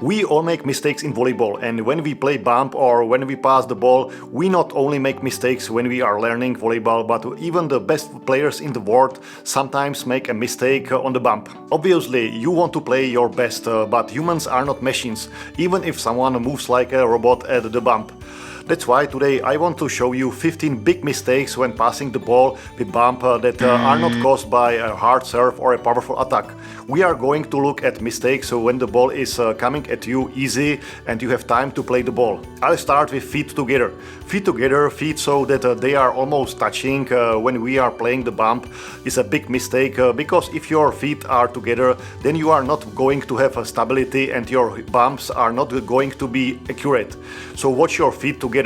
We all make mistakes in volleyball, and when we play bump or when we pass the ball, we not only make mistakes when we are learning volleyball, but even the best players in the world sometimes make a mistake on the bump. Obviously, you want to play your best, but humans are not machines, even if someone moves like a robot at the bump. That's why today I want to show you 15 big mistakes when passing the ball with bump that are not caused by a hard serve or a powerful attack. We are going to look at mistakes when the ball is coming at you easy and you have time to play the ball. I'll start with feet together. Feet together, feet so that they are almost touching when we are playing the bump is a big mistake because if your feet are together, then you are not going to have stability and your bumps are not going to be accurate. So watch your feet together.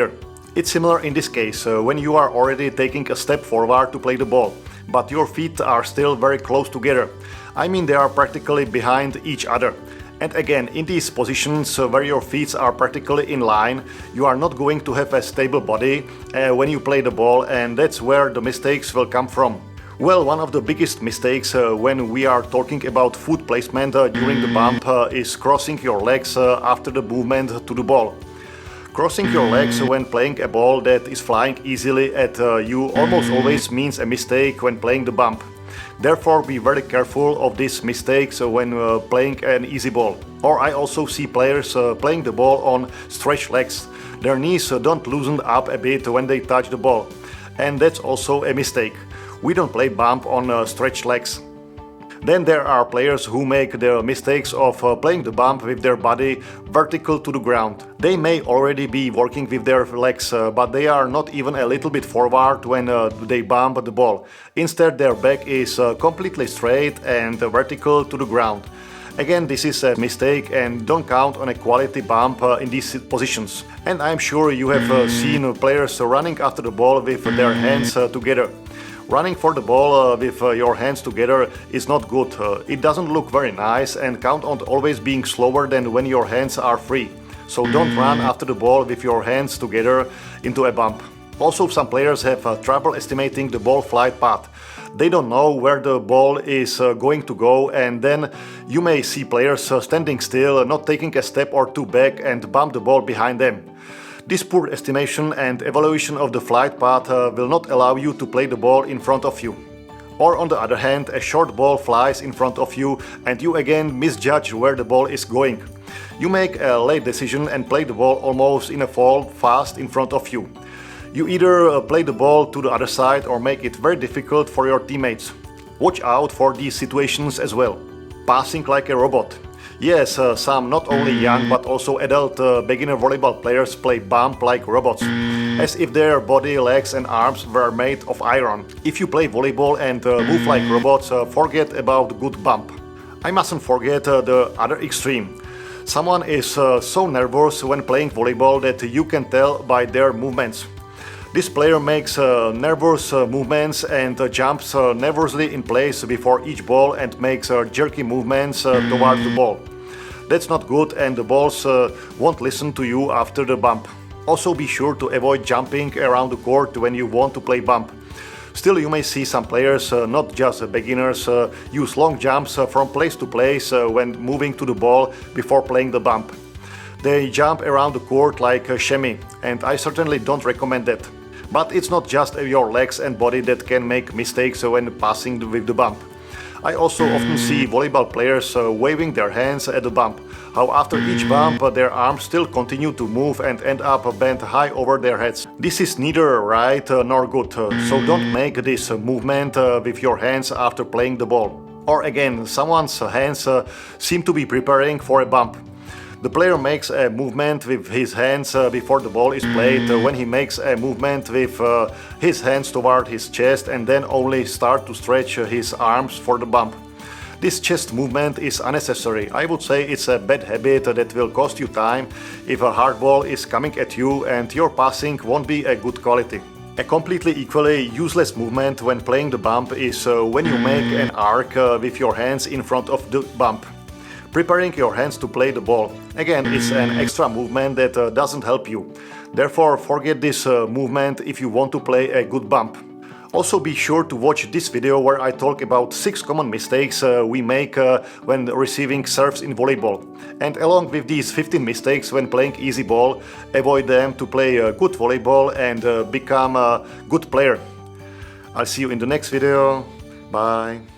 It's similar in this case when you are already taking a step forward to play the ball, but your feet are still very close together. I mean, they are practically behind each other. And again, in these positions where your feet are practically in line, you are not going to have a stable body when you play the ball, and that's where the mistakes will come from. Well, one of the biggest mistakes when we are talking about foot placement during the bump is crossing your legs after the movement to the ball. Crossing your legs when playing a ball that is flying easily at you almost always means a mistake when playing the bump. Therefore, be very careful of these mistakes when playing an easy ball. Or I also see players playing the ball on stretched legs. Their knees don't loosen up a bit when they touch the ball. And that's also a mistake. We don't play bump on stretched legs. Then there are players who make the mistakes of playing the bump with their body vertical to the ground. They may already be working with their legs, but they are not even a little bit forward when they bump the ball. Instead, their back is completely straight and vertical to the ground. Again, this is a mistake and don't count on a quality bump in these positions. And I'm sure you have seen players running after the ball with their hands together. Running for the ball with your hands together is not good. It doesn't look very nice, and count on always being slower than when your hands are free. So don't run after the ball with your hands together into a bump. Also, some players have trouble estimating the ball flight path. They don't know where the ball is going to go, and then you may see players standing still, not taking a step or two back and bump the ball behind them. This poor estimation and evaluation of the flight path will not allow you to play the ball in front of you. Or on the other hand, a short ball flies in front of you and you again misjudge where the ball is going. You make a late decision and play the ball almost in a fall fast in front of you. You either play the ball to the other side or make it very difficult for your teammates. Watch out for these situations as well. Passing like a robot. Yes, some not only young but also adult beginner volleyball players play bump like robots, as if their body, legs and arms were made of iron. If you play volleyball and move like robots, forget about good bump. I mustn't forget the other extreme. Someone is so nervous when playing volleyball that you can tell by their movements. This player makes nervous movements and jumps nervously in place before each ball and makes jerky movements towards the ball. That's not good, and the balls won't listen to you after the bump. Also be sure to avoid jumping around the court when you want to play bump. Still, you may see some players, not just beginners, use long jumps from place to place when moving to the ball before playing the bump. They jump around the court like a chamois, and I certainly don't recommend that. But it's not just your legs and body that can make mistakes when passing with the bump. I also often see volleyball players waving their hands at the bump. How after each bump their arms still continue to move and end up bent high over their heads. This is neither right nor good, so don't make this movement with your hands after playing the ball. Or again, someone's hands seem to be preparing for a bump. The player makes a movement with his hands before the ball is played when he makes a movement with his hands toward his chest and then only start to stretch his arms for the bump. This chest movement is unnecessary. I would say it's a bad habit that will cost you time if a hard ball is coming at you and your passing won't be a good quality. A completely equally useless movement when playing the bump is when you make an arc with your hands in front of the bump, preparing your hands to play the ball. Again, it's an extra movement that doesn't help you. Therefore, forget this movement if you want to play a good bump. Also be sure to watch this video where I talk about 6 common mistakes we make when receiving serves in volleyball. And along with these 15 mistakes when playing easy ball, avoid them to play good volleyball and become a good player. I'll see you in the next video. Bye.